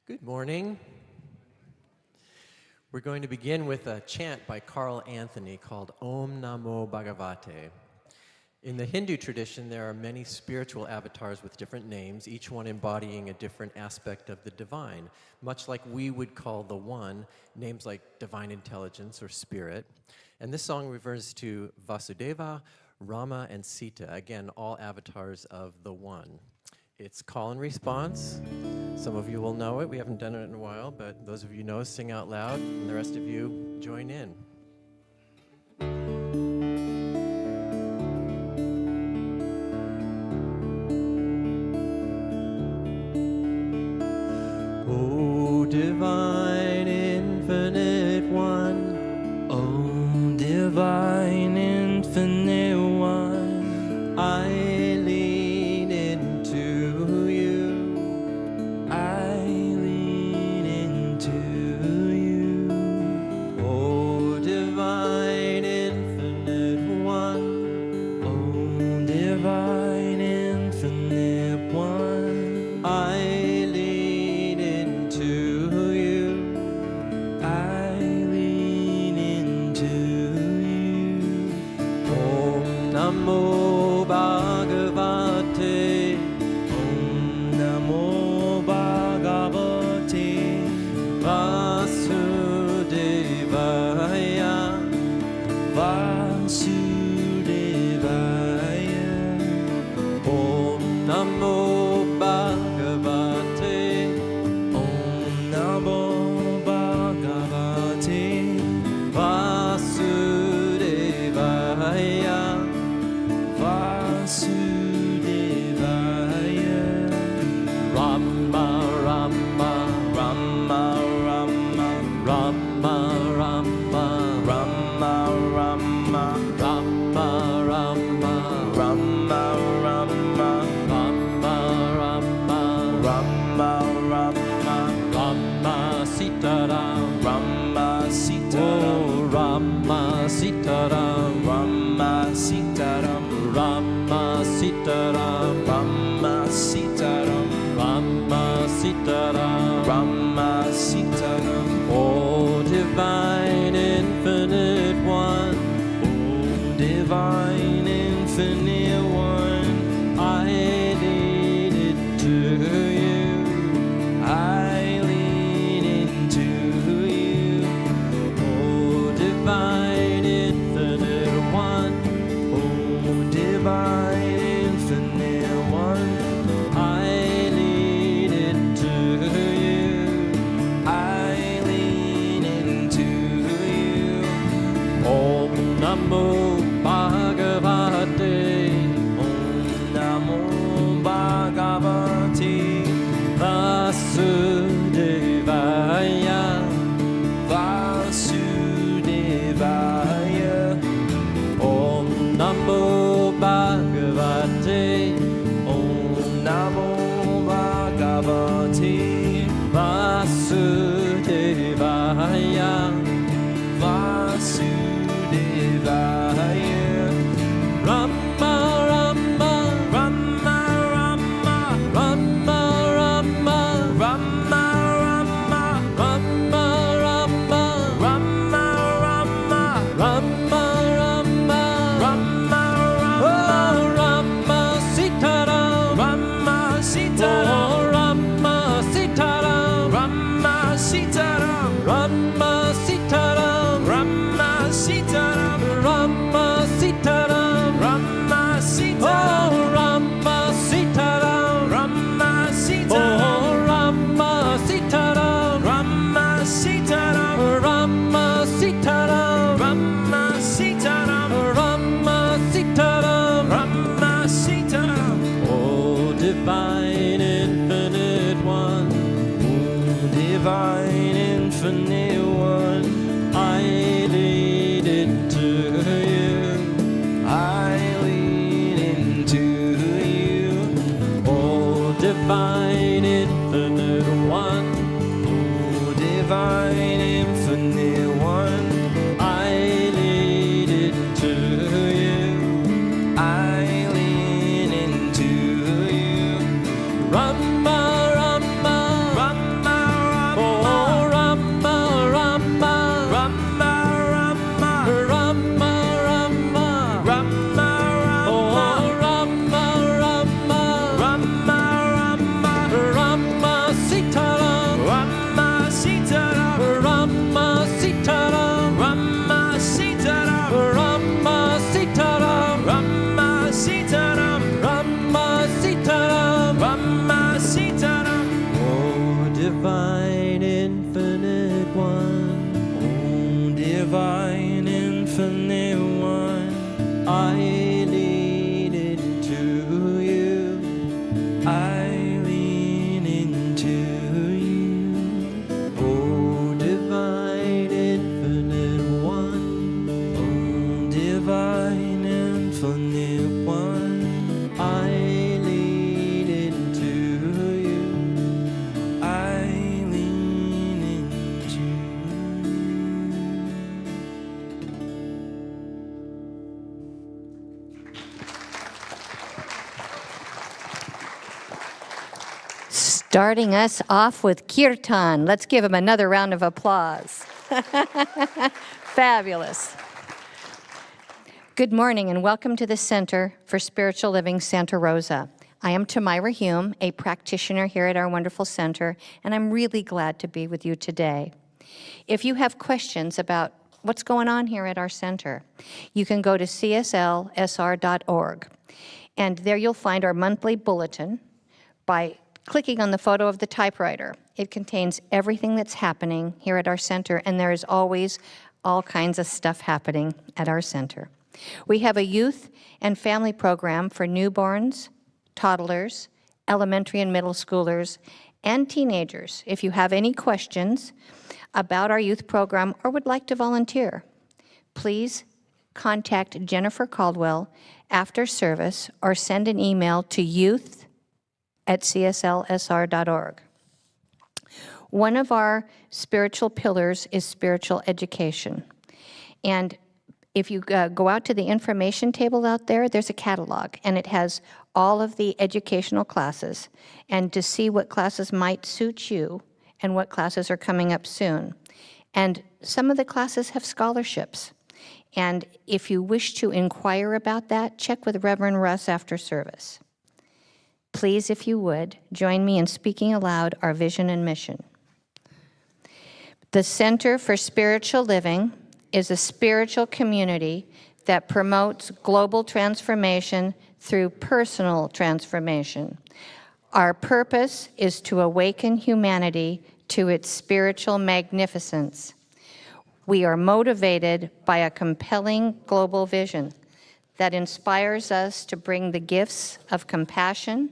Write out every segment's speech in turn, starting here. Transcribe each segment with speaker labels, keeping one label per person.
Speaker 1: Good morning. We're going to begin with a chant by Carl Anthony called Om Namo Bhagavate. In the Hindu tradition, there are many spiritual avatars with different names, each one embodying a different aspect of the divine, much like we would call the One, names like divine intelligence or spirit. And this song refers to Vasudeva, Rama, and Sita, again, all avatars of the One. It's call and response. Some of you will know it. We haven't done it in a while, but those of you who know, sing out loud, and the rest of you join in. O divine infinite one,
Speaker 2: O divine infinite one,
Speaker 1: I lean into you.
Speaker 2: I lean into you.
Speaker 1: O divine infinite one,
Speaker 2: O divine infinite one,
Speaker 1: I lean into you.
Speaker 2: I lean into you.
Speaker 1: Om Namo Bhagavate,
Speaker 2: Om Namo Bhagavate
Speaker 1: Vasudevaya,
Speaker 2: Vasudevaya.
Speaker 1: Om Namo Bhagavate,
Speaker 2: Om Namo Bhagavate
Speaker 1: Vasudevaya,
Speaker 2: Vasudevaya.
Speaker 1: Rama Rama,
Speaker 2: Rama Rama,
Speaker 1: Rama Rama,
Speaker 2: Rama Rama,
Speaker 1: Rama Rama,
Speaker 2: Rama Rama,
Speaker 1: Rama Rama,
Speaker 2: Rama Rama,
Speaker 1: Rama Sitaram,
Speaker 2: Rama Sitaram,
Speaker 1: oh Rama Sitaram,
Speaker 2: Rama Sitaram,
Speaker 1: Rama Sitaram,
Speaker 2: Rama Sitaram,
Speaker 1: Rama Sitaram,
Speaker 2: Rama Sitaram.
Speaker 1: oh divine infinite one,
Speaker 2: O divine infinite one,
Speaker 1: I lean into you.
Speaker 2: I lean into you.
Speaker 1: Oh divine infinite one,
Speaker 2: O divine infinite one,
Speaker 1: I lean into you.
Speaker 2: I lean into you.
Speaker 1: Om Namo Bhagavate,
Speaker 2: Om Namo Bhagavate
Speaker 1: Vasudevaya,
Speaker 2: Vasudevaya.
Speaker 1: Om Namo Bhagavate,
Speaker 2: Om Namo Bhagavate
Speaker 1: Vasudevaya,
Speaker 2: Vasudevaya.
Speaker 1: Rama Rama,
Speaker 2: Rama Rama,
Speaker 1: Rama Rama,
Speaker 2: Rama Rama,
Speaker 1: Rama Rama,
Speaker 2: Rama Rama,
Speaker 1: Rama Rama,
Speaker 2: Rama
Speaker 1: oh
Speaker 2: Rama,
Speaker 1: Rama Sitaram,
Speaker 2: Rama Sitaram,
Speaker 1: oh Rama Sitaram,
Speaker 2: Rama Sitaram,
Speaker 1: Rama Sitaram,
Speaker 2: Rama Sitaram,
Speaker 1: Rama Sitaram,
Speaker 2: Rama Sitaram,
Speaker 1: oh Rama Sitaram,
Speaker 2: Rama Sitaram,
Speaker 1: oh Rama Sitaram,
Speaker 2: Rama Sitaram,
Speaker 1: Rama Sitaram,
Speaker 2: Rama Sitaram,
Speaker 1: Rama Sitaram,
Speaker 2: Rama Sitaram.
Speaker 1: oh divine infinite one,
Speaker 2: Divine infinite one,
Speaker 1: I lean into you.
Speaker 2: I lean into you.
Speaker 1: Oh divine infinite one,
Speaker 2: O divine infinite one,
Speaker 1: I lean into you.
Speaker 2: I lean into you.
Speaker 1: Rama Rama,
Speaker 2: Rama
Speaker 3: Starting us off with kirtan. Let's give him another round of applause. Fabulous. Good morning and welcome to the Center for Spiritual Living Santa Rosa. I am Tamira Hume, a practitioner here at our wonderful center, and I'm really glad to be with you today. If you have questions about what's going on here at our center, you can go to CSLSR.org, and there you'll find our monthly bulletin by clicking on the photo of the typewriter. It contains everything that's happening here at our center, and there is always all kinds of stuff happening at our center. We have a youth and family program for newborns, toddlers, elementary and middle schoolers, and teenagers. If you have any questions about our youth program or would like to volunteer, please contact Jennifer Caldwell after service or send an email to youth@cslsr.org. One of our spiritual pillars is spiritual education. And if you go out to the information table out there, there's a catalog, and it has all of the educational classes, and to see what classes might suit you and what classes are coming up soon. And some of the classes have scholarships. And if you wish to inquire about that, check with Reverend Russ after service. Please, if you would, join me in speaking aloud our vision and mission. The Center for Spiritual Living is a spiritual community that promotes global transformation through personal transformation. Our purpose is to awaken humanity to its spiritual magnificence. We are motivated by a compelling global vision that inspires us to bring the gifts of compassion,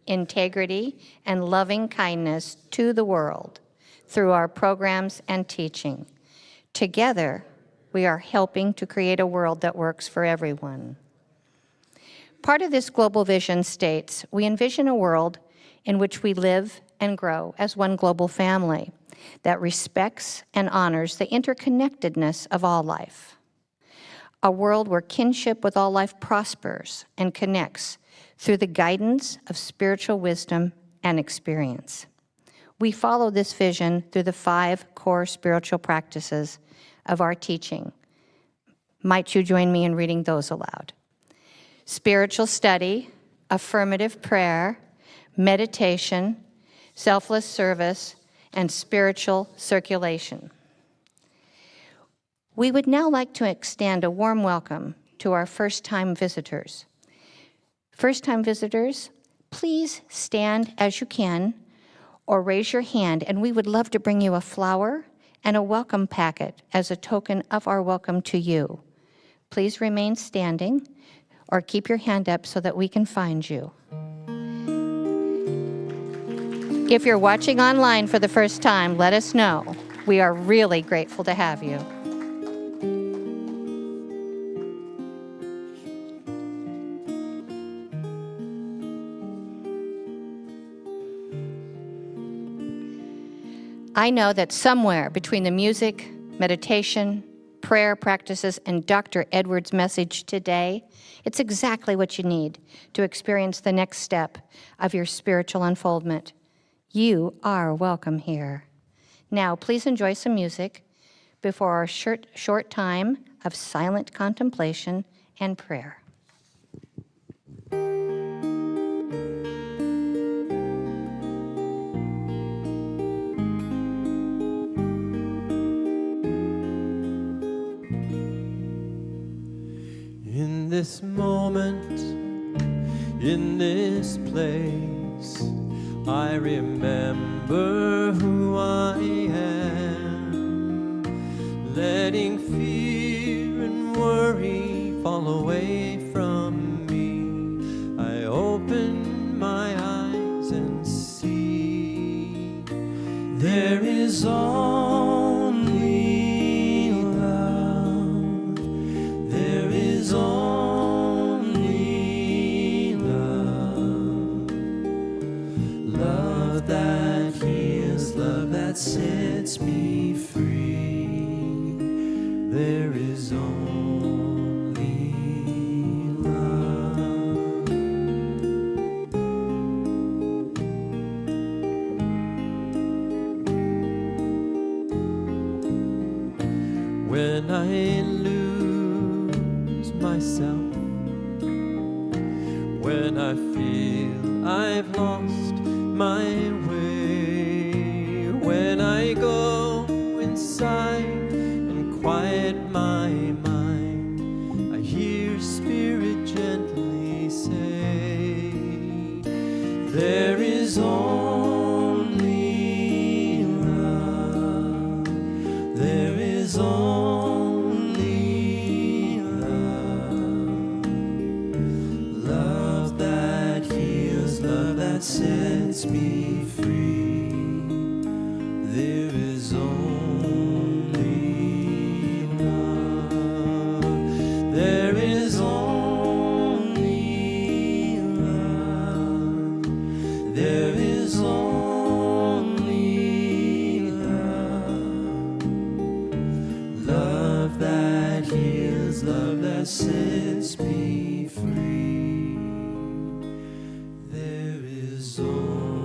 Speaker 3: integrity, and loving kindness to the world through our programs and teaching. Together, we are helping to create a world that works for everyone. Part of this global vision states, we envision a world in which we live and grow as one global family that respects and honors the interconnectedness of all life. A world where kinship with all life prospers and connects through the guidance of spiritual wisdom and experience. We follow this vision through the 5 core spiritual practices of our teaching. Might you join me in reading those aloud? Spiritual study, affirmative prayer, meditation, selfless service, and spiritual circulation. We would now like to extend a warm welcome to our first-time visitors. First-time visitors, please stand as you can or raise your hand, and we would love to bring you a flower and a welcome packet as a token of our welcome to you. Please remain standing or keep your hand up so that we can find you. If you're watching online for the first time, let us know. We are really grateful to have you. I know that somewhere between the music, meditation, prayer practices, and Dr. Edwards' message today, it's exactly what you need to experience the next step of your spiritual unfoldment. You are welcome here. Now, please enjoy some music before our short time of silent contemplation and prayer.
Speaker 1: In this moment, in this place, I remember who I am, letting fear and worry fall away from me. I open my eyes and see there is only love. There is only love. Love that heals, love that sets me free. There is only when I feel I've lost my way, when I go inside and quiet my mind, I hear Spirit gently say, there is only love, there is only love, love that heals, love that sets me free. There is only love, there is only love, there is only love, love that heals, love that sets me free. There is only love.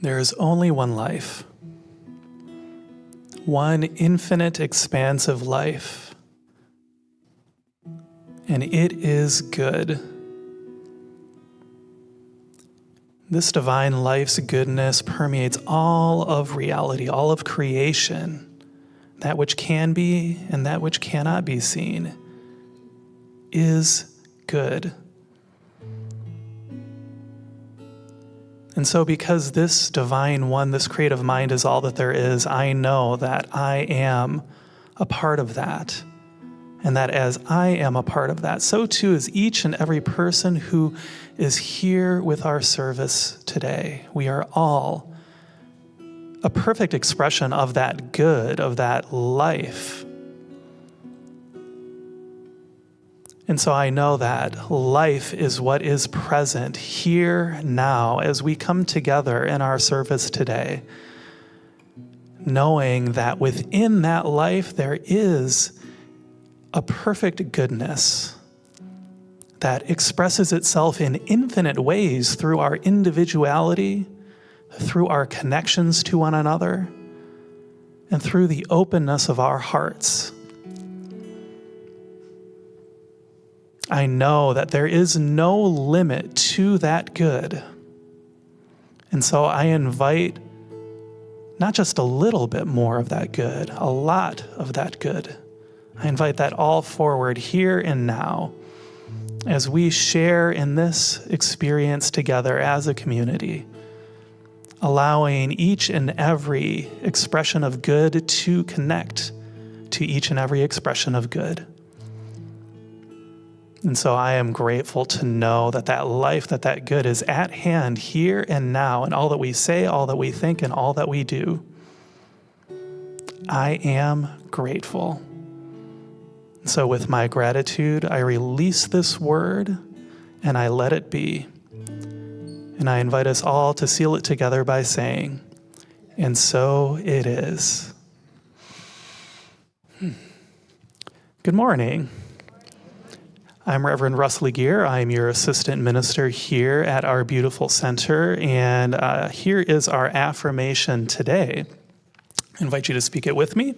Speaker 4: There is only one life, one infinite, expansive life, and it is good. This divine life's goodness permeates all of reality, all of creation, that which can be and that which cannot be seen is good. And so because this divine one, this creative mind is all that there is, I know that I am a part of that. And that as I am a part of that, so too is each and every person who is here with our service today. We are all a perfect expression of that good, of that life. And so I know that life is what is present here now as we come together in our service today, knowing that within that life there is a perfect goodness that expresses itself in infinite ways through our individuality, through our connections to one another, and through the openness of our hearts. I know that there is no limit to that good. And so I invite not just a little bit more of that good, a lot of that good. I invite that all forward here and now as we share in this experience together as a community, allowing each and every expression of good to connect to each and every expression of good. And so I am grateful to know that that life, that good is at hand here and now in all that we say, all that we think, and all that we do. I am grateful. So with my gratitude, I release this word and I let it be. And I invite us all to seal it together by saying, and so it is. Good morning. I'm Reverend Russ Legear. I'm your assistant minister here at our beautiful center, and here is our affirmation today. I invite you to speak it with me.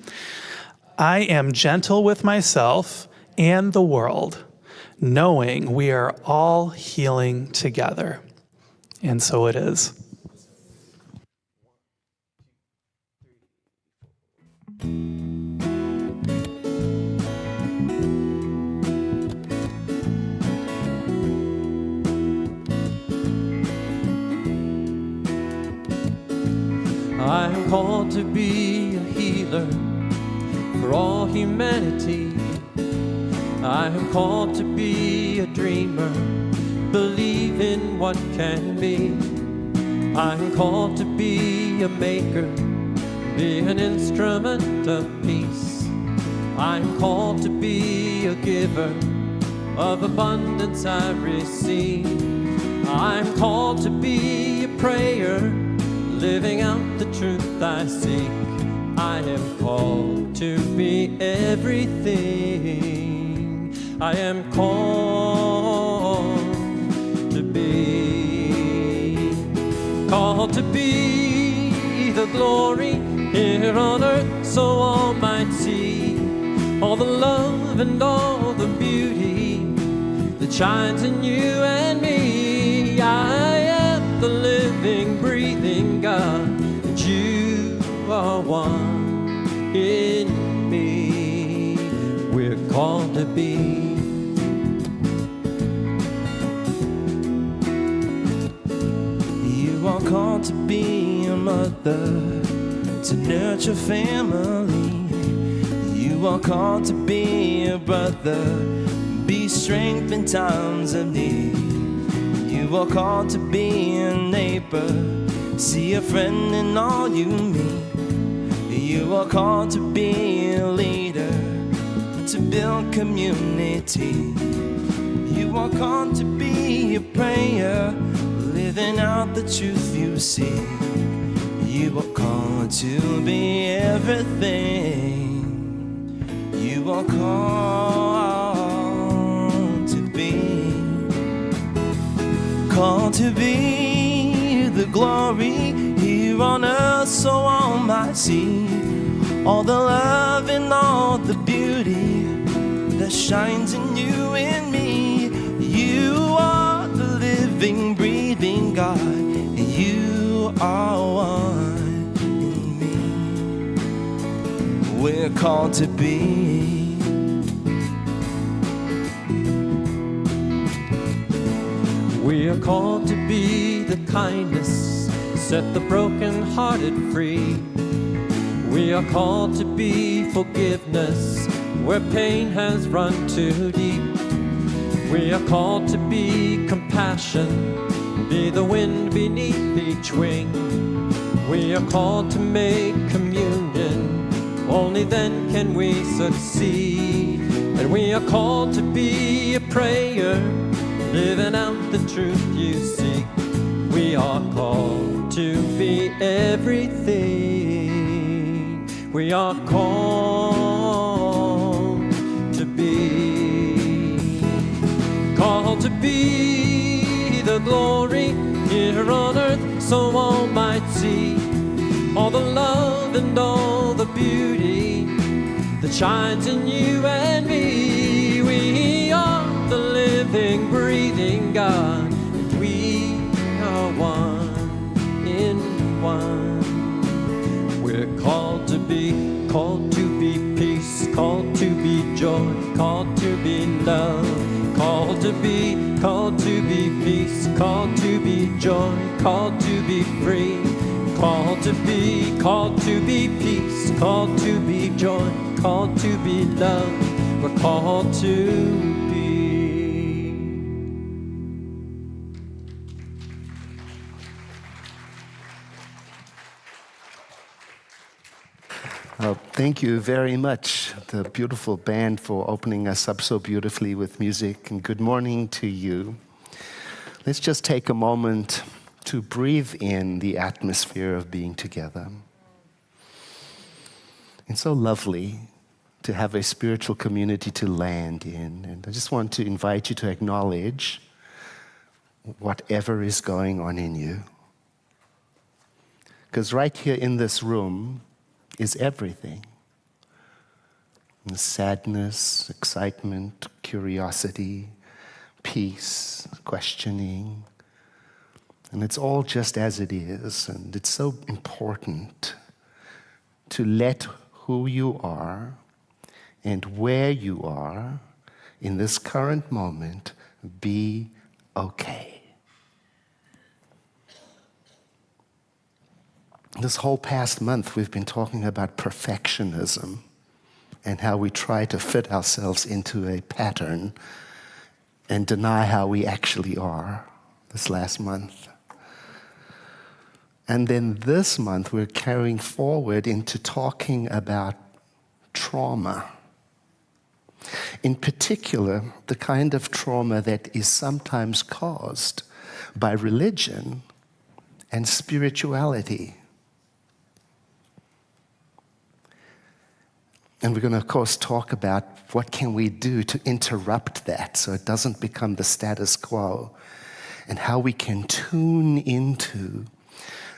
Speaker 4: I am gentle with myself and the world, knowing we are all healing together. And so it is.
Speaker 1: I am called to be a healer for all humanity. I am called to be a dreamer, believe in what can be. I am called to be a maker, be an instrument of peace. I am called to be a giver, of abundance I receive. I am called to be a prayer, living out the truth I seek. I am called to be everything I am called to be. Called to be the glory here on earth so all might see. All the love and all the beauty that shines in you and me. I am the living, breathing God, and you are one in me. We're called to be.
Speaker 2: You are called to be a mother, to nurture family. You are called to be a brother, be strength in times of need. You are called to be a neighbor, see a friend in all you meet. You are called to be a leader, to build community. You are called to be a prayer, living out the truth you see. You are called to be everything. You are called to be. Called to be the glory here on earth so all might see. All the love and all the beauty that shines in you and me. You are the living, breathing God, and you are one in me. We're called to be.
Speaker 1: We are called to be the kindness, set the broken-hearted free. We are called to be forgiveness, where pain has run too deep. We are called to be compassion, be the wind beneath each wing. We are called to make communion, only then can we succeed. And we are called to be a prayer, living out the truth you seek. We are called to be everything. We are called to be. Called to be the glory here on earth so all might see. All the love and all the beauty that shines in you and me. We are the living, breathing God, and we are one in one. We're called to be peace, called to be joy, called to be love, called to be peace, called to be joy, called to be free, called to be peace, called to be joy, called to be love. We're called to be.
Speaker 5: Thank you very much, the beautiful band, for opening us up so beautifully with music, and good morning to you. Let's just take a moment to breathe in the atmosphere of being together. It's so lovely to have a spiritual community to land in. And I just want to invite you to acknowledge whatever is going on in you. Because right here in this room is everything. And sadness, excitement, curiosity, peace, questioning. And it's all just as it is. And it's so important to let who you are and where you are in this current moment be okay. This whole past month we've been talking about perfectionism and how we try to fit ourselves into a pattern and deny how we actually are this last month. And then this month we're carrying forward into talking about trauma. In particular, the kind of trauma that is sometimes caused by religion and spirituality. And we're going to, of course, talk about what can we do to interrupt that so it doesn't become the status quo, and how we can tune into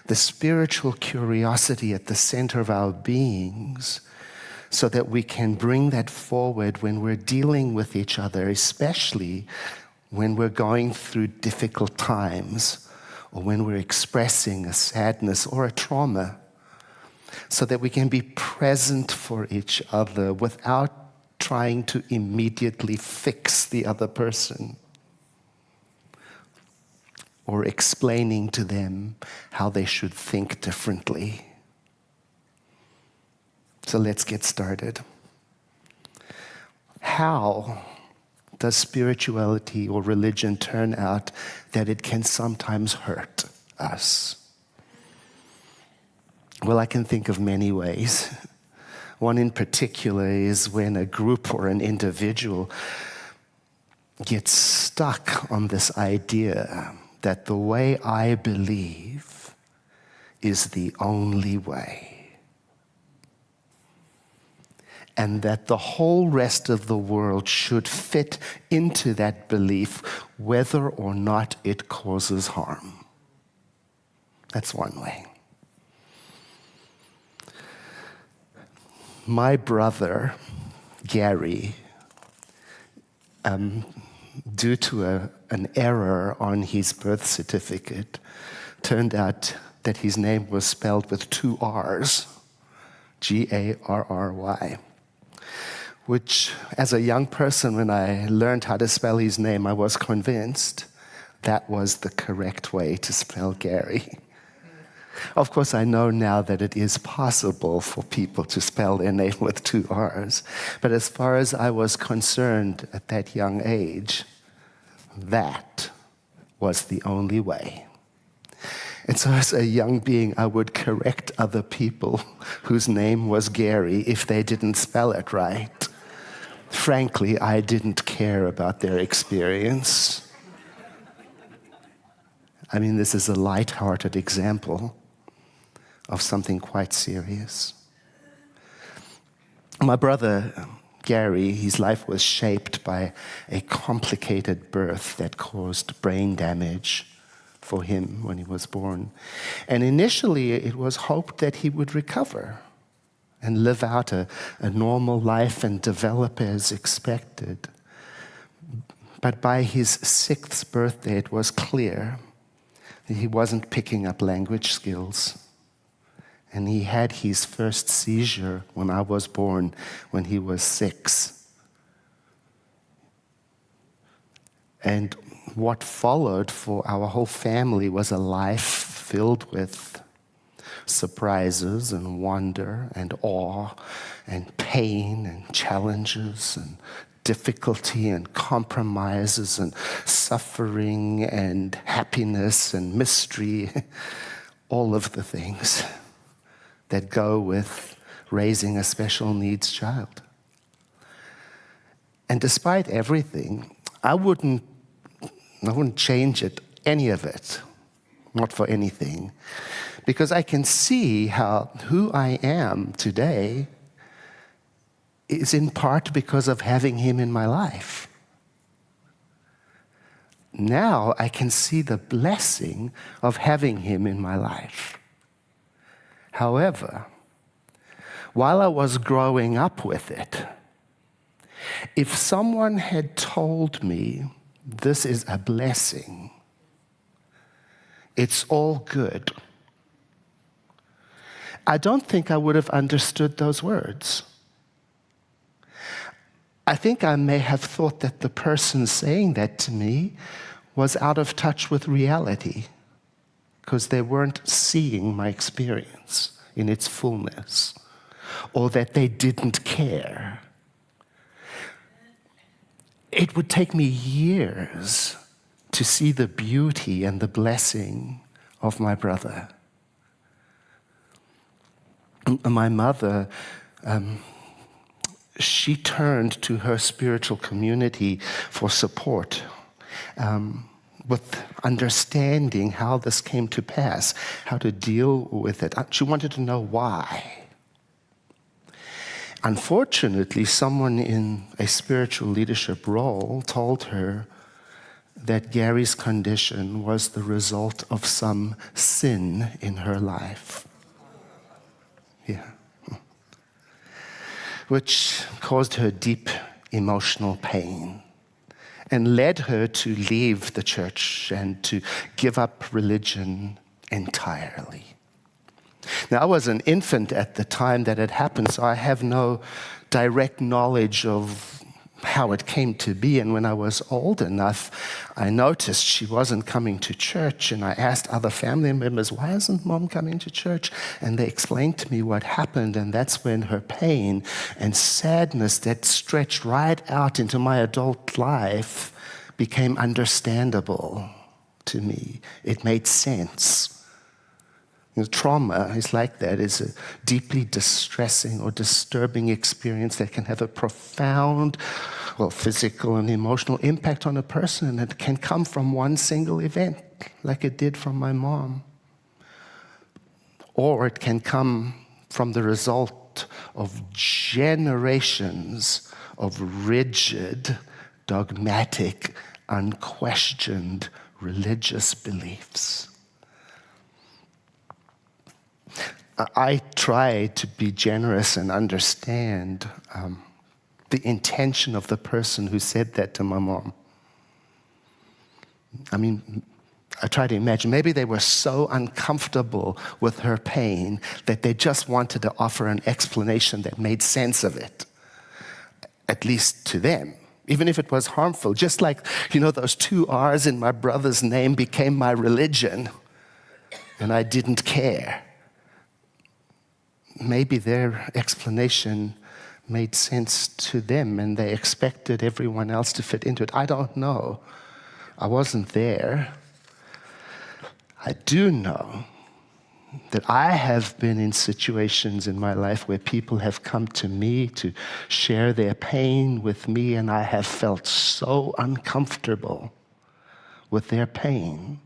Speaker 5: the spiritual curiosity at the center of our beings so that we can bring that forward when we're dealing with each other, especially when we're going through difficult times or when we're expressing a sadness or a trauma, so that we can be present for each other without trying to immediately fix the other person or explaining to them how they should think differently. So let's get started. How does spirituality or religion turn out that it can sometimes hurt us? Well, I can think of many ways. One in particular is when a group or an individual gets stuck on this idea that the way I believe is the only way, and that the whole rest of the world should fit into that belief whether or not it causes harm. That's one way. My brother, Gary, due to an error on his birth certificate, turned out that his name was spelled with 2 R's, Garry, which as a young person, when I learned how to spell his name, I was convinced that was the correct way to spell Gary. Of course, I know now that it is possible for people to spell their name with 2 R's. But as far as I was concerned at that young age, that was the only way. And so as a young being, I would correct other people whose name was Gary if they didn't spell it right. Frankly, I didn't care about their experience. I mean, this is a light-hearted example of something quite serious. My brother, Gary, his life was shaped by a complicated birth that caused brain damage for him when he was born. And initially, it was hoped that he would recover and live out a normal life and develop as expected. But by his 6th birthday, it was clear that he wasn't picking up language skills. And he had his first seizure when I was born, when he was 6. And what followed for our whole family was a life filled with surprises and wonder and awe and pain and challenges and difficulty and compromises and suffering and happiness and mystery, all of the things that go with raising a special needs child. And despite everything, I wouldn't change it, any of it, not for anything, because I can see how who I am today is in part because of having him in my life. Now I can see the blessing of having him in my life. However, while I was growing up with it, if someone had told me this is a blessing, it's all good, I don't think I would have understood those words. I think I may have thought that the person saying that to me was out of touch with reality because they weren't seeing my experience in its fullness, or that they didn't care. It would take me years to see the beauty and the blessing of my brother. My mother, she turned to her spiritual community for support, with understanding how this came to pass, how to deal with it. She wanted to know why. Unfortunately, someone in a spiritual leadership role told her that Gary's condition was the result of some sin in her life. Yeah. Which caused her deep emotional pain and led her to leave the church and to give up religion entirely. Now, I was an infant at the time that it happened, so I have no direct knowledge of how it came to be. And when I was old enough, I noticed she wasn't coming to church, and I asked other family members, why isn't Mom coming to church? And they explained to me what happened, and that's when her pain and sadness that stretched right out into my adult life became understandable to me. It made sense. Trauma is like that. It's a deeply distressing or disturbing experience that can have a profound, physical and emotional impact on a person, and it can come from one single event, like it did from my mom. Or it can come from the result of generations of rigid, dogmatic, unquestioned religious beliefs. I try to be generous and understand the intention of the person who said that to my mom. I mean, I try to imagine, maybe they were so uncomfortable with her pain that they just wanted to offer an explanation that made sense of it, at least to them, even if it was harmful. Just like, those 2 R's in my brother's name became my religion, and I didn't care. Maybe their explanation made sense to them and they expected everyone else to fit into it. I don't know. I wasn't there. I do know that I have been in situations in my life where people have come to me to share their pain with me, and I have felt so uncomfortable with their pain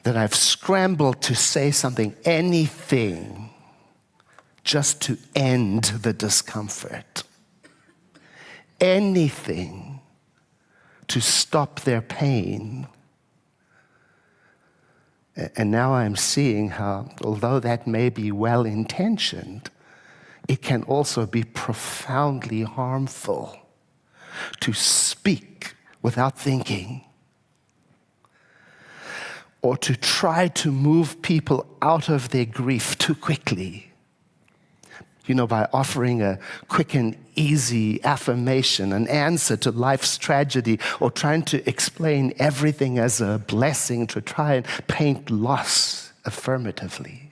Speaker 5: that I've scrambled to say something, anything, just to end the discomfort. Anything to stop their pain. And now I'm seeing how, although that may be well-intentioned, it can also be profoundly harmful to speak without thinking, or to try to move people out of their grief too quickly. By offering a quick and easy affirmation, an answer to life's tragedy, or trying to explain everything as a blessing to try and paint loss affirmatively.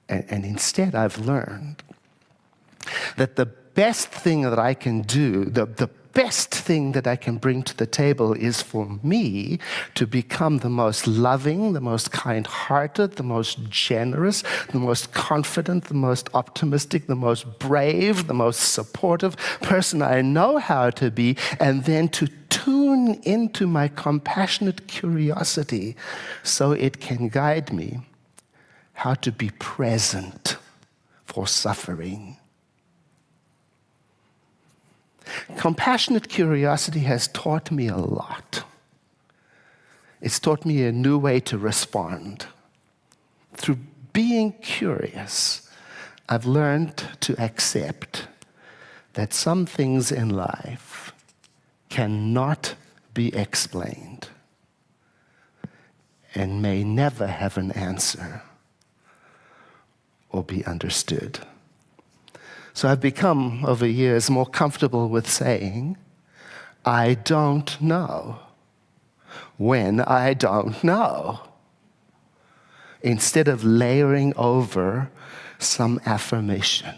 Speaker 5: And instead, I've learned that the best thing that I can do, the best thing that I can bring to the table is for me to become the most loving, the most kind-hearted, the most generous, the most confident, the most optimistic, the most brave, the most supportive person I know how to be, and then to tune into my compassionate curiosity so it can guide me how to be present for for suffering. Compassionate curiosity has taught me a lot. It's taught me a new way to respond. Through being curious, I've learned to accept that some things in life cannot be explained and may never have an answer or be understood. So I've become, over years, more comfortable with saying, I don't know, when I don't know, instead of layering over some affirmation.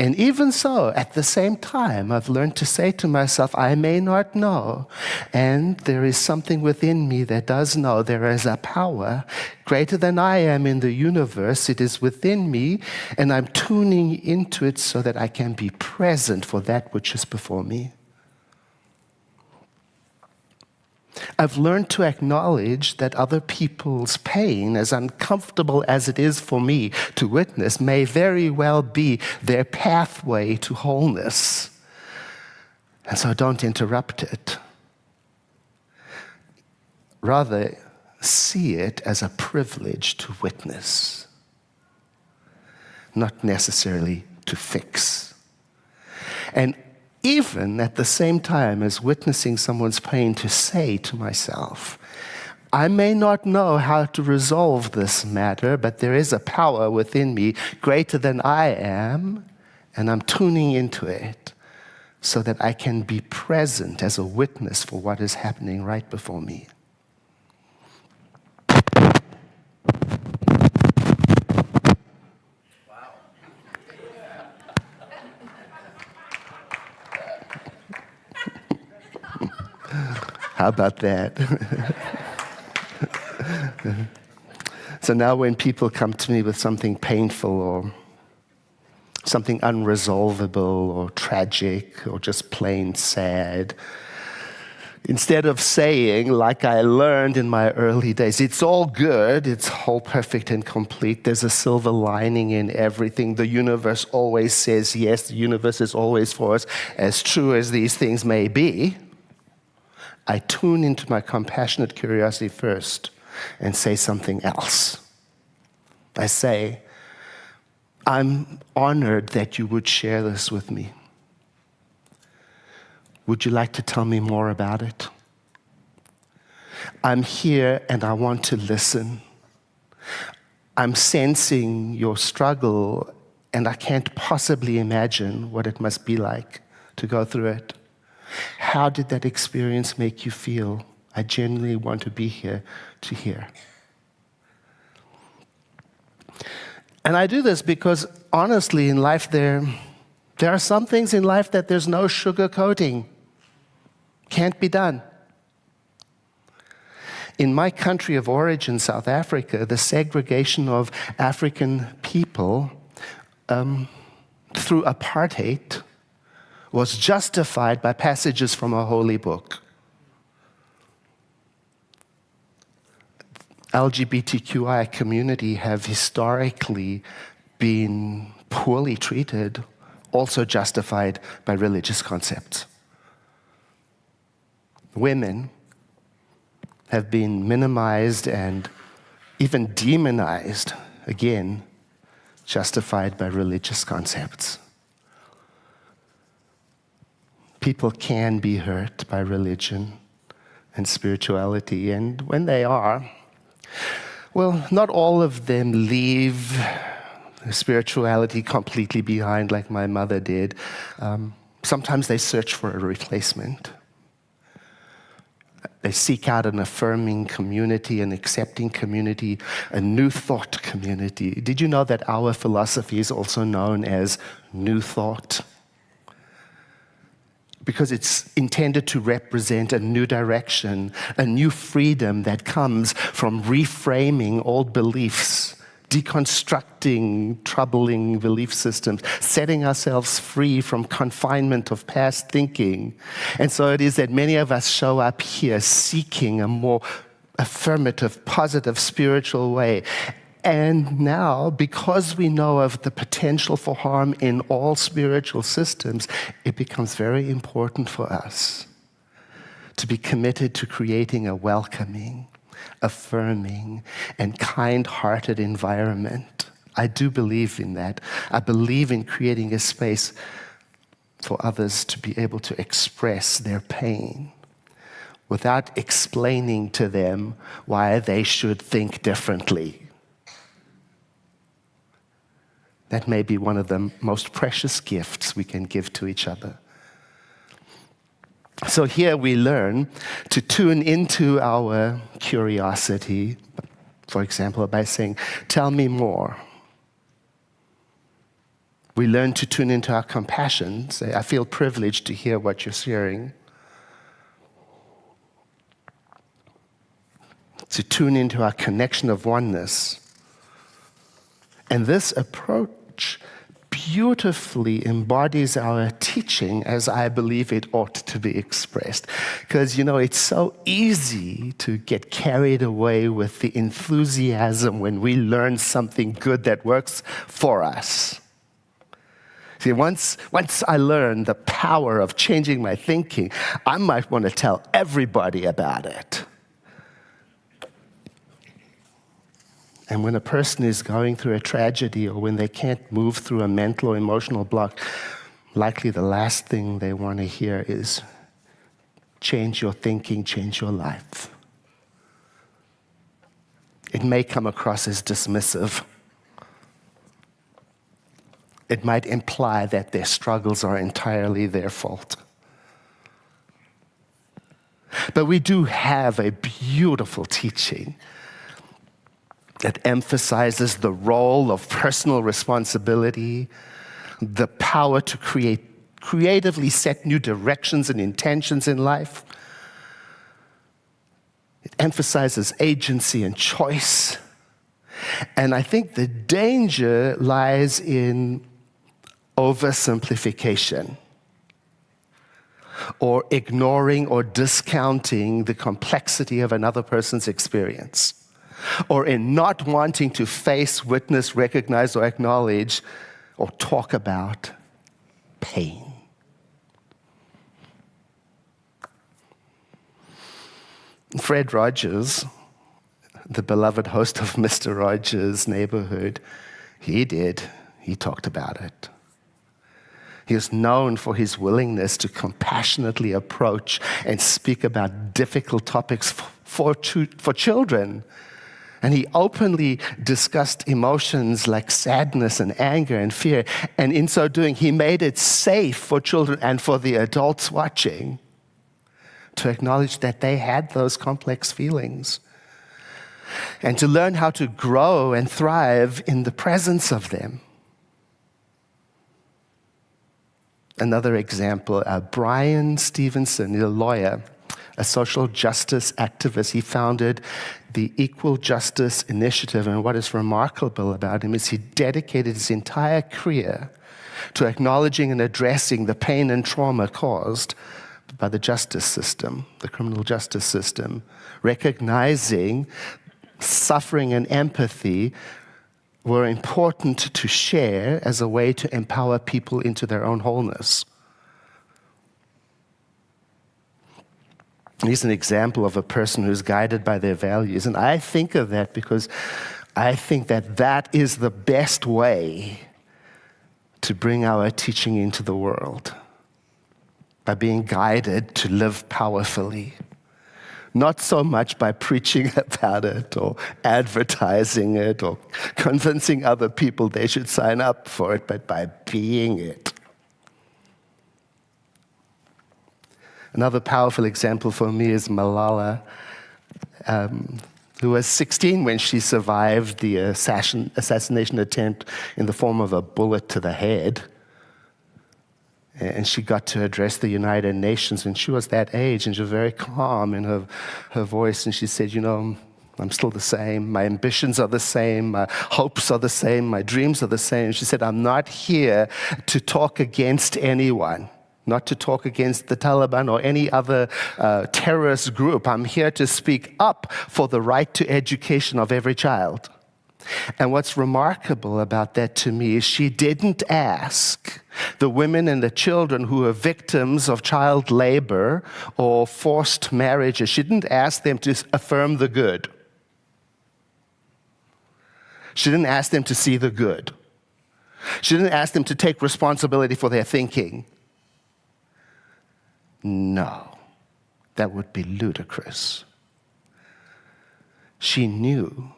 Speaker 5: And even so, at the same time, I've learned to say to myself, I may not know, and there is something within me that does know. There is a power greater than I am in the universe. It is within me, and I'm tuning into it so that I can be present for that which is before me. I've learned to acknowledge that other people's pain, as uncomfortable as it is for me to witness, may very well be their pathway to wholeness. And so don't interrupt it. Rather, see it as a privilege to witness, not necessarily to fix. And even at the same time as witnessing someone's pain, to say to myself, I may not know how to resolve this matter, but there is a power within me greater than I am, and I'm tuning into it so that I can be present as a witness for what is happening right before me. How about that? So now when people come to me with something painful or something unresolvable or tragic or just plain sad, instead of saying, like I learned in my early days, it's all good, it's whole, perfect, and complete, there's a silver lining in everything, the universe always says yes, the universe is always for us, as true as these things may be, I tune into my compassionate curiosity first and say something else. I say, I'm honored that you would share this with me. Would you like to tell me more about it? I'm here and I want to listen. I'm sensing your struggle and I can't possibly imagine what it must be like to go through it. How did that experience make you feel? I genuinely want to be here to hear. And I do this because, honestly, in life there are some things in life that there's no sugarcoating. Can't be done. In my country of origin, South Africa, the segregation of African people through apartheid was justified by passages from a holy book. LGBTQI community have historically been poorly treated, also justified by religious concepts. Women have been minimized and even demonized, again, justified by religious concepts. People can be hurt by religion and spirituality, and when they are, well, not all of them leave spirituality completely behind like my mother did. Sometimes they search for a replacement. They seek out an affirming community, an accepting community, a new thought community. Did you know that our philosophy is also known as New Thought? Because it's intended to represent a new direction, a new freedom that comes from reframing old beliefs, deconstructing troubling belief systems, setting ourselves free from confinement of past thinking. And so it is that many of us show up here seeking a more affirmative, positive, spiritual way. And now, because we know of the potential for harm in all spiritual systems, it becomes very important for us to be committed to creating a welcoming, affirming, and kind-hearted environment. I do believe in that. I believe in creating a space for others to be able to express their pain without explaining to them why they should think differently. That may be one of the most precious gifts we can give to each other. So here we learn to tune into our curiosity, for example, by saying, "Tell me more." We learn to tune into our compassion, say, "I feel privileged to hear what you're sharing." To tune into our connection of oneness. And this approach beautifully embodies our teaching as I believe it ought to be expressed. Because, it's so easy to get carried away with the enthusiasm when we learn something good that works for us. See, once I learn the power of changing my thinking, I might want to tell everybody about it. And when a person is going through a tragedy or when they can't move through a mental or emotional block, likely the last thing they want to hear is, "Change your thinking, change your life." It may come across as dismissive. It might imply that their struggles are entirely their fault. But we do have a beautiful teaching that emphasizes the role of personal responsibility, the power to creatively set new directions and intentions in life. It emphasizes agency and choice. And I think the danger lies in oversimplification, or ignoring or discounting the complexity of another person's experience, or in not wanting to face, witness, recognize, or acknowledge, or talk about pain. Fred Rogers, the beloved host of Mr. Rogers' Neighborhood, he talked about it. He is known for his willingness to compassionately approach and speak about difficult topics for children. And he openly discussed emotions like sadness and anger and fear. And in so doing, he made it safe for children and for the adults watching to acknowledge that they had those complex feelings and to learn how to grow and thrive in the presence of them. Another example, Brian Stevenson, a lawyer, a social justice activist. He founded the Equal Justice Initiative, and what is remarkable about him is he dedicated his entire career to acknowledging and addressing the pain and trauma caused by the justice system, the criminal justice system, recognizing suffering and empathy were important to share as a way to empower people into their own wholeness. He's an example of a person who's guided by their values. And I think of that because I think that that is the best way to bring our teaching into the world, by being guided to live powerfully. Not so much by preaching about it or advertising it or convincing other people they should sign up for it, but by being it. Another powerful example for me is Malala, who was 16 when she survived the assassination attempt in the form of a bullet to the head. And she got to address the United Nations, and she was that age, and she was very calm in her voice, and she said, I'm still the same, my ambitions are the same, my hopes are the same, my dreams are the same. She said, I'm not here to talk against anyone, not to talk against the Taliban or any other terrorist group. I'm here to speak up for the right to education of every child. And what's remarkable about that to me is she didn't ask the women and the children who are victims of child labor or forced marriages, she didn't ask them to affirm the good. She didn't ask them to see the good. She didn't ask them to take responsibility for their thinking. No, that would be ludicrous. She knew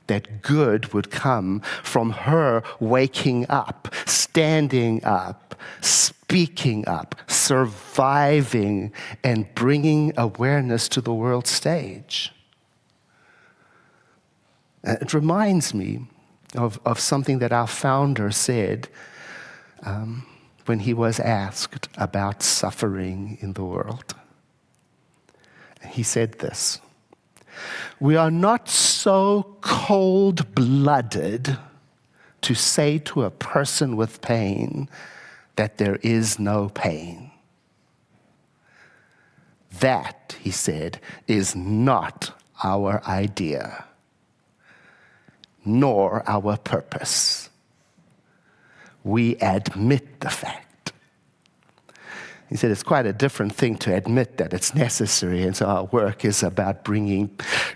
Speaker 5: that good would come from her waking up, standing up, speaking up, surviving, and bringing awareness to the world stage. It reminds me of something that our founder said when he was asked about suffering in the world. He said this: "We are not so cold-blooded to say to a person with pain that there is no pain. That," he said, "is not our idea, nor our purpose. We admit the fact." He said it's quite a different thing to admit that it's necessary, and so our work is about bringing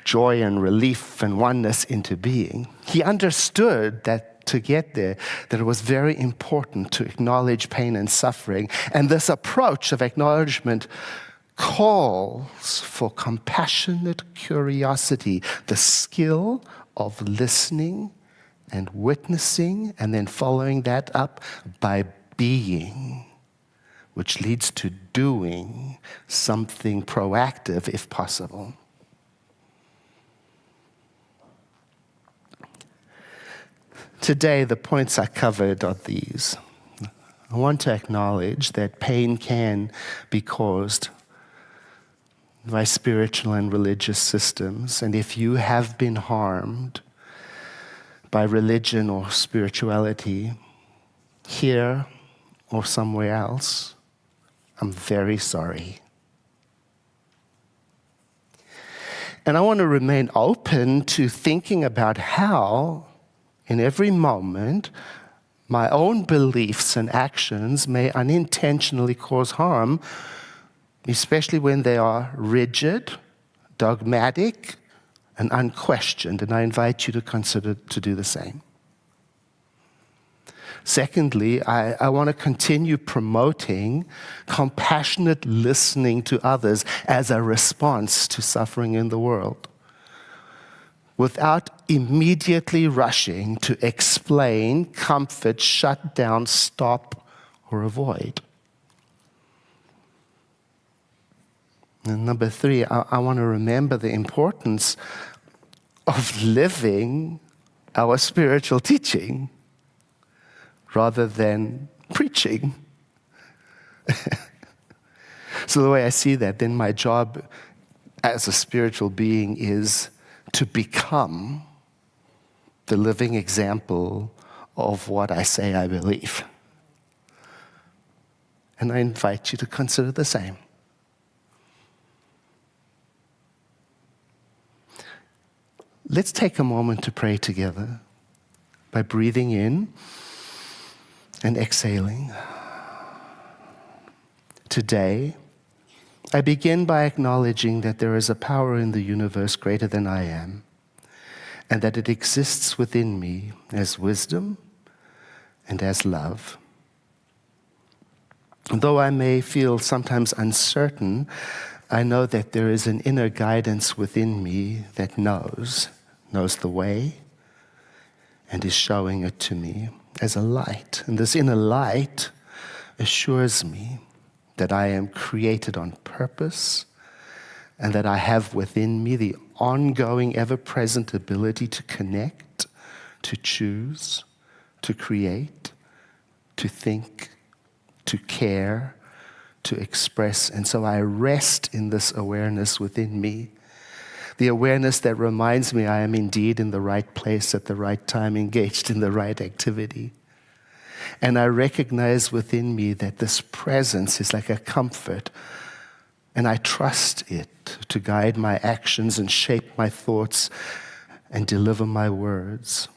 Speaker 5: joy and relief and oneness into being. He understood that to get there, that it was very important to acknowledge pain and suffering, and this approach of acknowledgement calls for compassionate curiosity, the skill of listening and witnessing, and then following that up by being, which leads to doing something proactive if possible. Today, the points I covered are these. I want to acknowledge that pain can be caused by spiritual and religious systems, and if you have been harmed by religion or spirituality, here or somewhere else, I'm very sorry. And I want to remain open to thinking about how, in every moment, my own beliefs and actions may unintentionally cause harm, especially when they are rigid, dogmatic, and unquestioned. And I invite you to consider to do the same. Secondly, I want to continue promoting compassionate listening to others as a response to suffering in the world, without immediately rushing to explain, comfort, shut down, stop, or avoid. And number three, I want to remember the importance of living our spiritual teaching rather than preaching. So the way I see that, then my job as a spiritual being is to become the living example of what I say I believe. And I invite you to consider the same. Let's take a moment to pray together by breathing in and exhaling. Today, I begin by acknowledging that there is a power in the universe greater than I am, and that it exists within me as wisdom and as love. Though I may feel sometimes uncertain, I know that there is an inner guidance within me that knows the way and is showing it to me as a light. And this inner light assures me that I am created on purpose and that I have within me the ongoing, ever-present ability to connect, to choose, to create, to think, to care, to express. And so I rest in this awareness within me, the awareness that reminds me I am indeed in the right place at the right time, engaged in the right activity. And I recognize within me that this presence is like a comfort, and I trust it to guide my actions and shape my thoughts and deliver my words.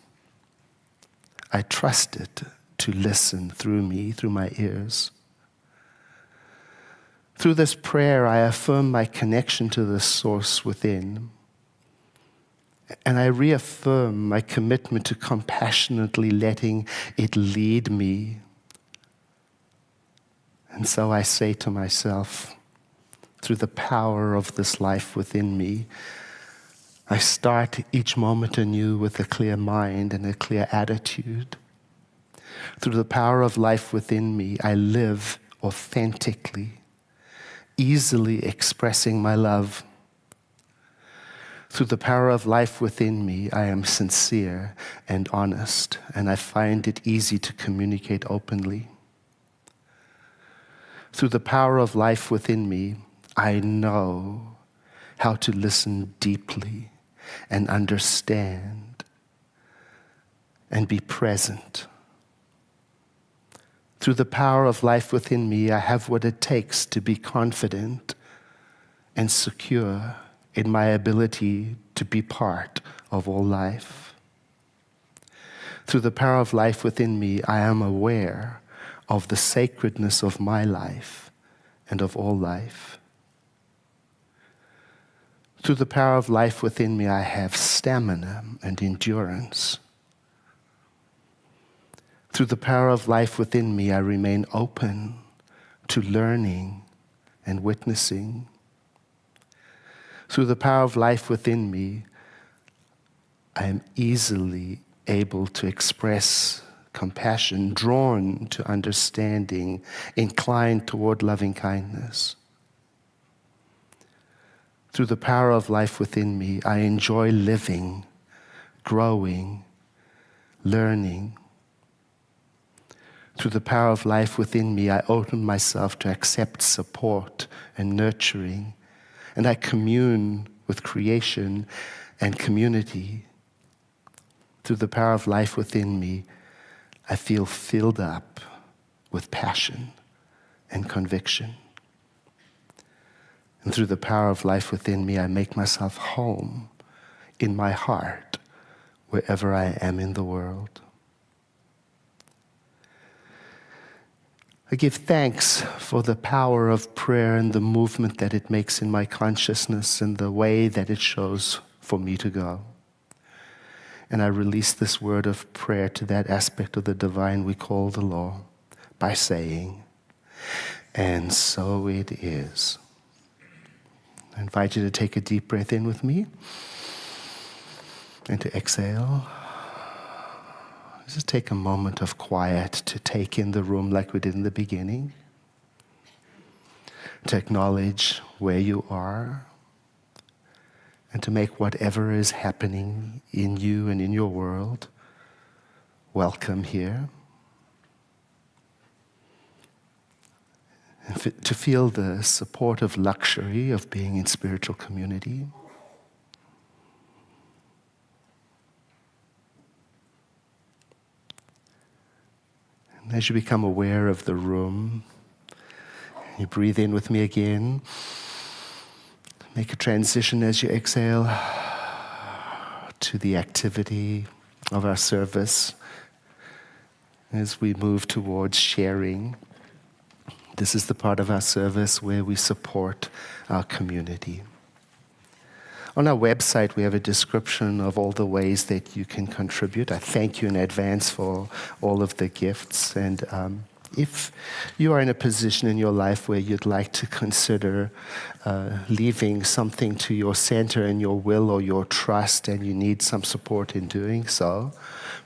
Speaker 5: I trust it to listen through me, through my ears. Through this prayer, I affirm my connection to the source within. And I reaffirm my commitment to compassionately letting it lead me. And so I say to myself, through the power of this life within me, I start each moment anew with a clear mind and a clear attitude. Through the power of life within me, I live authentically, easily expressing my love. Through the power of life within me, I am sincere and honest, and I find it easy to communicate openly. Through the power of life within me, I know how to listen deeply and understand and be present. Through the power of life within me, I have what it takes to be confident and secure in my ability to be part of all life. Through the power of life within me, I am aware of the sacredness of my life and of all life. Through the power of life within me, I have stamina and endurance. Through the power of life within me, I remain open to learning and witnessing. Through the power of life within me, I am easily able to express compassion, drawn to understanding, inclined toward loving kindness. Through the power of life within me, I enjoy living, growing, learning. Through the power of life within me, I open myself to accept support and nurturing, and I commune with creation and community. Through the power of life within me, I feel filled up with passion and conviction. And through the power of life within me, I make myself home in my heart wherever I am in the world. I give thanks for the power of prayer and the movement that it makes in my consciousness and the way that it shows for me to go. And I release this word of prayer to that aspect of the divine we call the law by saying, and so it is. I invite you to take a deep breath in with me and to exhale. Just take a moment of quiet to take in the room like we did in the beginning, to acknowledge where you are, and to make whatever is happening in you and in your world welcome here. And to feel the supportive luxury of being in spiritual community. And as you become aware of the room, you breathe in with me again. Make a transition as you exhale to the activity of our service as we move towards sharing. This is the part of our service where we support our community. On our website, we have a description of all the ways that you can contribute. I thank you in advance for all of the gifts. And if you are in a position in your life where you'd like to consider leaving something to your center and your will or your trust, and you need some support in doing so,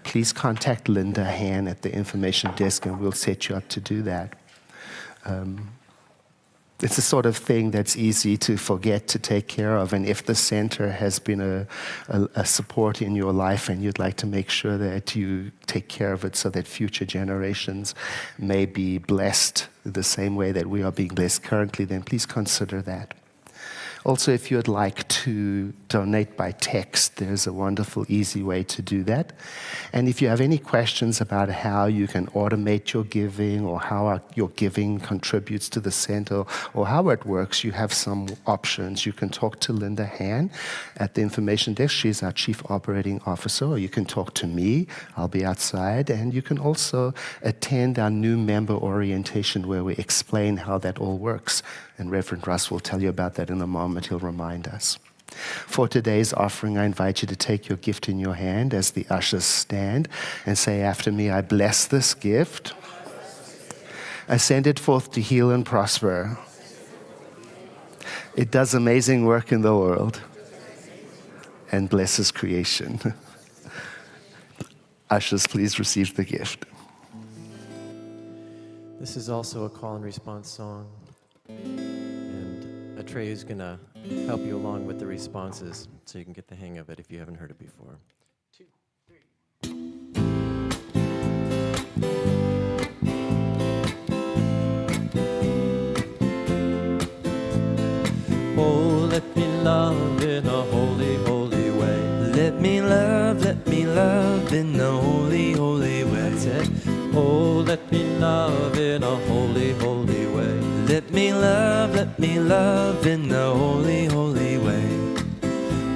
Speaker 5: please contact Linda Han at the information desk and we'll set you up to do that. It's the sort of thing that's easy to forget to take care of. And if the center has been a support in your life and you'd like to make sure that you take care of it so that future generations may be blessed the same way that we are being blessed currently, then please consider that. Also, if you'd like to donate by text, there's a wonderful, easy way to do that. And if you have any questions about how you can automate your giving or how your giving contributes to the center or how it works, you have some options. You can talk to Linda Han at the information desk. She's our Chief Operating Officer. Or you can talk to me. I'll be outside. And you can also attend our new member orientation where we explain how that all works. And Reverend Russ will tell you about that in a moment. He'll remind us. For today's offering, I invite you to take your gift in your hand as the ushers stand and say after me, I bless this gift. I send it forth to heal and prosper. It does amazing work in the world and blesses creation. Ushers, please receive the gift.
Speaker 1: This is also a call and response song. And Atreyu is going to help you along with the responses so you can get the hang of it if you haven't heard it before. 2, 3. Oh, let me love in a holy, holy way.
Speaker 2: Let me love in a holy, holy way.
Speaker 1: That's it. Oh, let me love in a holy, holy way.
Speaker 2: Let me love in a holy, holy way.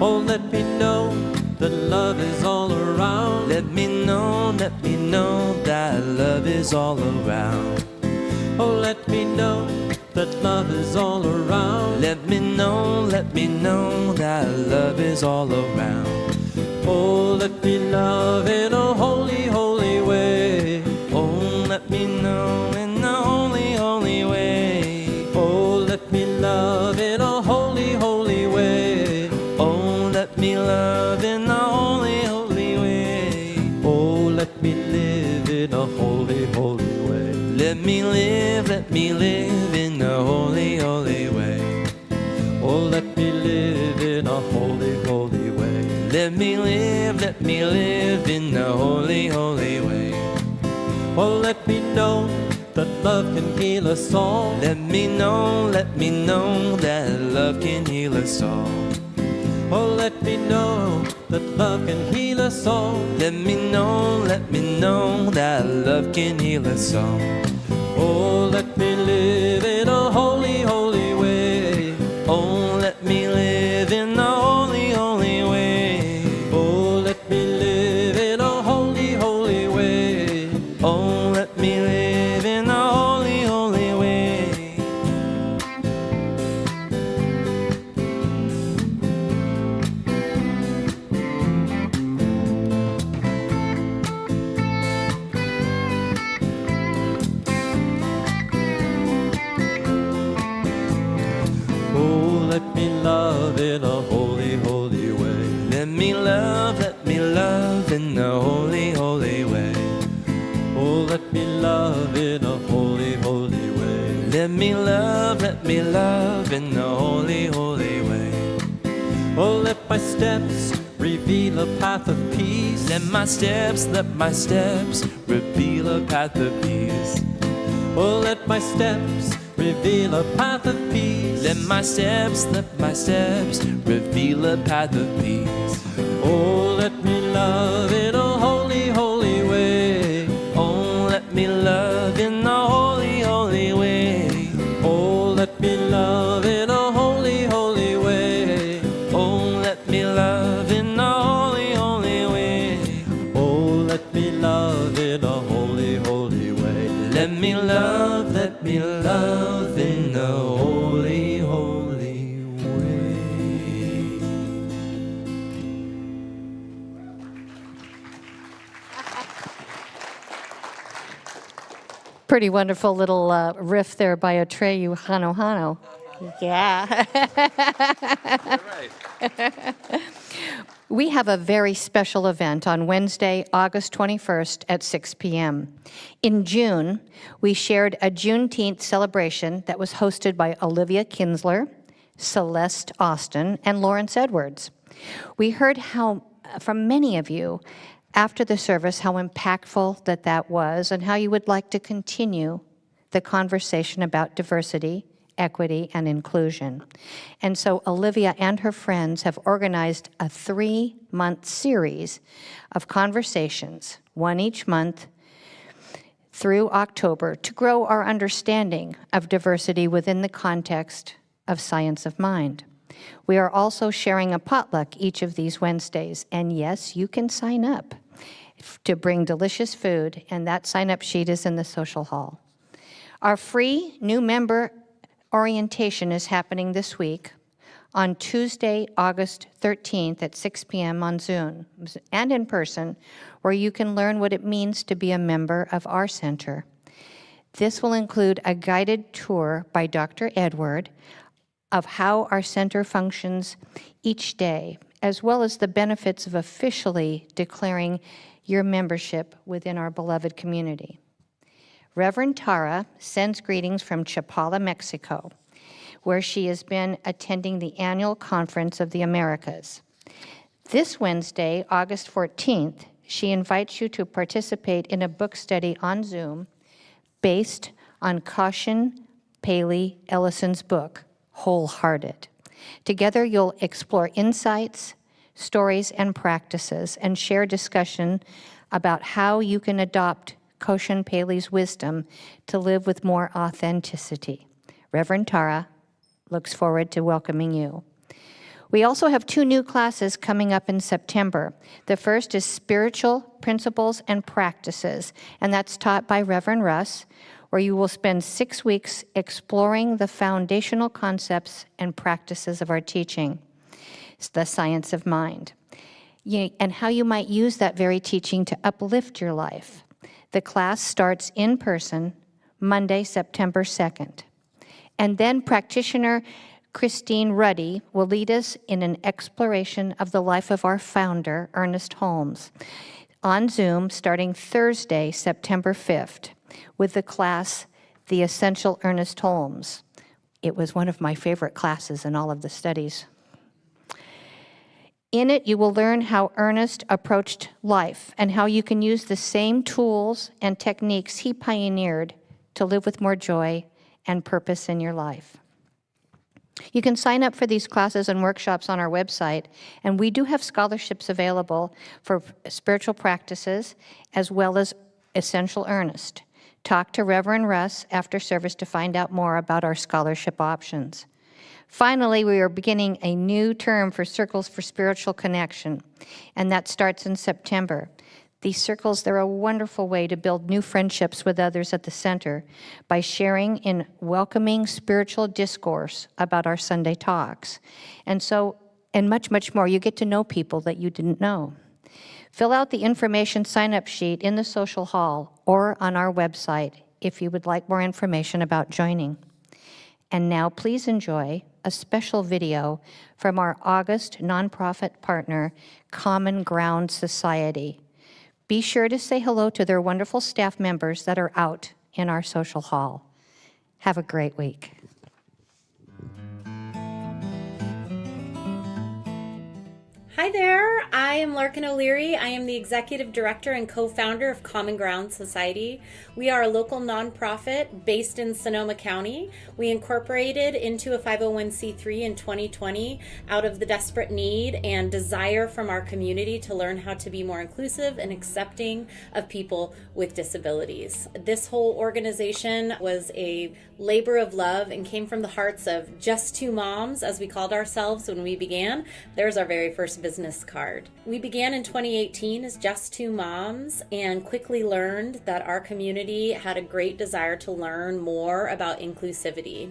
Speaker 1: Oh, let me know that love is all around.
Speaker 2: Let me know that love is all around.
Speaker 1: Oh, let me know that love is all around.
Speaker 2: Let me know that love is all around.
Speaker 1: Oh, let me love in a holy, holy way.
Speaker 2: Oh, let me know in a holy, holy way.
Speaker 1: Oh, let me love in a holy, holy way.
Speaker 2: Oh, let me love in a holy, holy way.
Speaker 1: Oh, let me live in a holy, holy way.
Speaker 2: Let me live in a holy, holy way.
Speaker 1: Oh, let me live in a holy, holy way.
Speaker 2: Let me live in a holy, holy way.
Speaker 1: Oh, let me know that love can heal us all.
Speaker 2: Let me know that love can heal us all.
Speaker 1: Oh, let me know that love can heal us all.
Speaker 2: Let me know that love can heal us all.
Speaker 1: Oh, let me live in a holy, holy way.
Speaker 2: Oh, let me live in a holy, holy way.
Speaker 1: Oh, let me live in a holy, holy way.
Speaker 2: Oh, let me live in a holy, holy way.
Speaker 1: Oh, let me love in a holy, holy way.
Speaker 2: Let me love in a holy, holy way.
Speaker 1: Oh, let me love in a holy, holy way.
Speaker 2: Let me love in a holy, holy way.
Speaker 1: Oh, let my steps reveal a path of peace.
Speaker 2: Let my steps reveal a path of peace.
Speaker 1: Oh, let my steps reveal a path of peace.
Speaker 2: Let my steps reveal a path of peace.
Speaker 1: Oh, let me love in a holy, holy way.
Speaker 2: Oh, let me love in a holy, holy way.
Speaker 1: Oh, let me love in a holy, holy way.
Speaker 2: Oh, let me love in a holy, holy way.
Speaker 1: Oh, let me love in a holy, holy way.
Speaker 2: Let me love in a holy, holy way.
Speaker 3: Pretty wonderful little riff there by Atreyu Hano Hano. Yeah. We have a very special event on Wednesday, August 21st at 6 p.m. In June, we shared a Juneteenth celebration that was hosted by Olivia Kinsler, Celeste Austin, and Lawrence Edwards. We heard from many of you after the service how impactful that was and how you would like to continue the conversation about diversity equity, and inclusion. And so Olivia and her friends have organized a 3-month series of conversations, one each month, through October, to grow our understanding of diversity within the context of science of mind. We are also sharing a potluck each of these Wednesdays, and yes, you can sign up to bring delicious food, and that sign-up sheet is in the social hall. Our free new member orientation is happening this week on Tuesday, August 13th at 6 p.m. on Zoom and in person, where you can learn what it means to be a member of our center. This will include a guided tour by Dr. Edward of how our center functions each day, as well as the benefits of officially declaring your membership within our beloved community. Reverend Tara sends greetings from Chapala, Mexico, where she has been attending the annual Conference of the Americas. This Wednesday, August 14th, she invites you to participate in a book study on Zoom based on Caution Paley Ellison's book, Wholehearted. Together, you'll explore insights, stories, and practices, and share discussion about how you can adopt Caution Paley's wisdom to live with more authenticity. Reverend Tara looks forward to welcoming you. We also have 2 new classes coming up in September. The first is Spiritual Principles and Practices, and that's taught by Reverend Russ, where you will spend 6 weeks exploring the foundational concepts and practices of our teaching. It's the science of mind, and how you might use that very teaching to uplift your life. The class starts in person Monday, September 2nd. And then practitioner Christine Ruddy will lead us in an exploration of the life of our founder, Ernest Holmes, on Zoom starting Thursday, September 5th, with the class, The Essential Ernest Holmes. It was one of my favorite classes in all of the studies. In it, you will learn how Ernest approached life and how you can use the same tools and techniques he pioneered to live with more joy and purpose in your life. You can sign up for these classes and workshops on our website, and we do have scholarships available for spiritual practices as well as Essential Ernest. Talk to Reverend Russ after service to find out more about our scholarship options. Finally, we are beginning a new term for Circles for Spiritual Connection, and that starts in September. These circles, they're a wonderful way to build new friendships with others at the center by sharing in welcoming spiritual discourse about our Sunday talks. And much, much more. You get to know people that you didn't know. Fill out the information sign-up sheet in the social hall or on our website if you would like more information about joining. And now please enjoy a special video from our August nonprofit partner, Common Ground Society. Be sure to say hello to their wonderful staff members that are out in our social hall. Have a great week.
Speaker 6: Hi there, I am Larkin O'Leary. I am the Executive Director and co-founder of Common Ground Society. We are a local nonprofit based in Sonoma County. We incorporated into a 501c3 in 2020 out of the desperate need and desire from our community to learn how to be more inclusive and accepting of people with disabilities. This whole organization was a labor of love and came from the hearts of just 2 moms, as we called ourselves when we began. There's our very first business card. We began in 2018 as just 2 moms and quickly learned that our community had a great desire to learn more about inclusivity.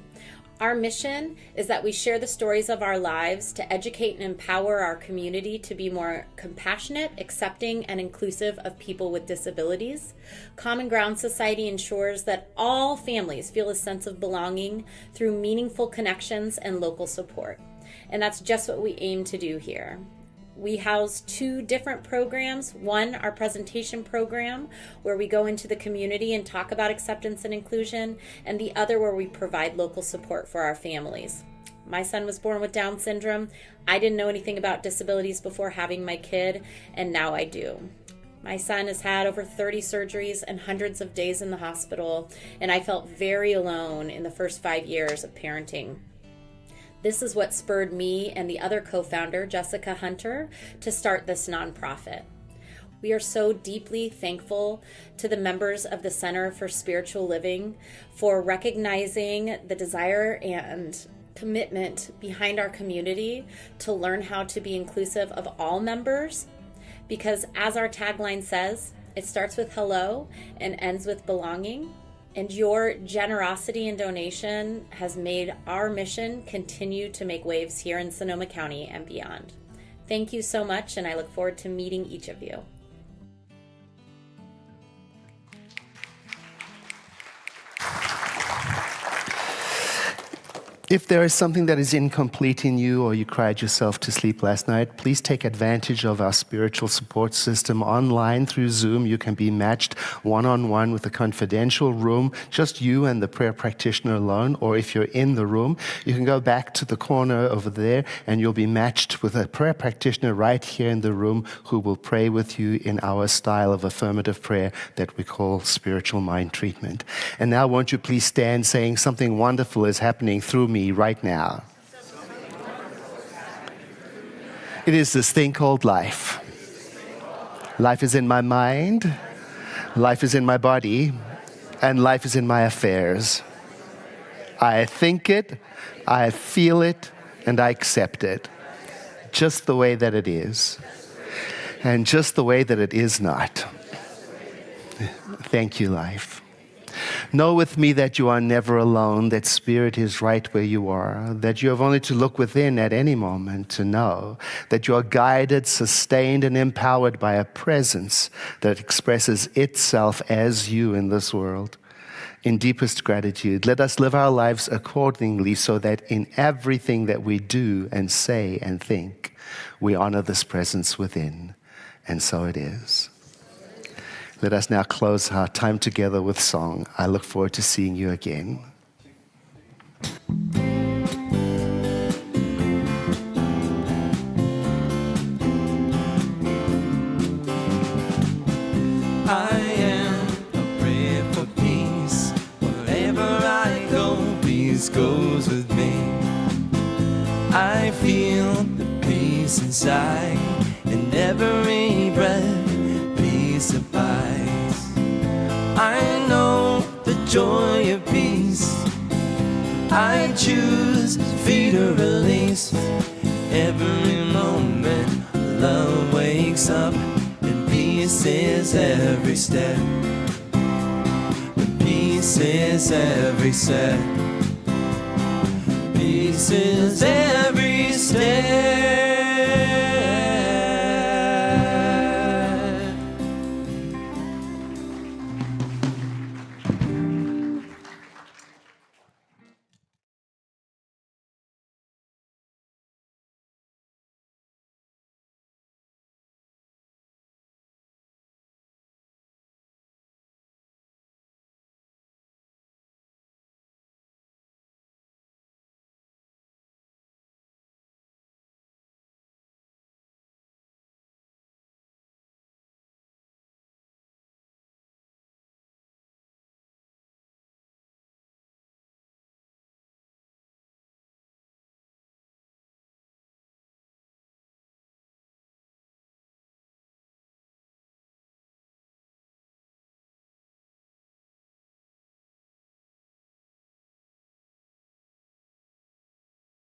Speaker 6: Our mission is that we share the stories of our lives to educate and empower our community to be more compassionate, accepting, and inclusive of people with disabilities. Common Ground Society ensures that all families feel a sense of belonging through meaningful connections and local support. And that's just what we aim to do here. We house 2 different programs. One, our presentation program, where we go into the community and talk about acceptance and inclusion, and the other where we provide local support for our families. My son was born with Down syndrome. I didn't know anything about disabilities before having my kid, and now I do. My son has had over 30 surgeries and hundreds of days in the hospital, and I felt very alone in the first 5 years of parenting. This is what spurred me and the other co-founder, Jessica Hunter, to start this nonprofit. We are so deeply thankful to the members of the Center for Spiritual Living for recognizing the desire and commitment behind our community to learn how to be inclusive of all members. Because as our tagline says, it starts with hello and ends with belonging. And your generosity and donation has made our mission continue to make waves here in Sonoma County and beyond. Thank you so much, and I look forward to meeting each of you.
Speaker 5: If there is something that is incomplete in you or you cried yourself to sleep last night, please take advantage of our spiritual support system online through Zoom. You can be matched one-on-one with a confidential room, just you and the prayer practitioner alone. Or if you're in the room, you can go back to the corner over there and you'll be matched with a prayer practitioner right here in the room who will pray with you in our style of affirmative prayer that we call spiritual mind treatment. And now won't you please stand, saying something wonderful is happening through me right now. It is this thing called life. Life is in my mind, life is in my body, and life is in my affairs. I think it, I feel it, and I accept it, just the way that it is, and just the way that it is not. Thank you, life. Know with me that you are never alone, that Spirit is right where you are, that you have only to look within at any moment to know that you are guided, sustained, and empowered by a presence that expresses itself as you in this world. In deepest gratitude, let us live our lives accordingly so that in everything that we do and say and think, we honor this presence within. And so it is. Let us now close our time together with song. I look forward to seeing you again.
Speaker 2: I am a prayer for peace. Wherever I go, peace goes with me. I feel the peace inside, and every breath peace abides. I know the joy of peace. I choose free to release. Every moment love wakes up, and peace is every step. Peace is every step. Peace is every step.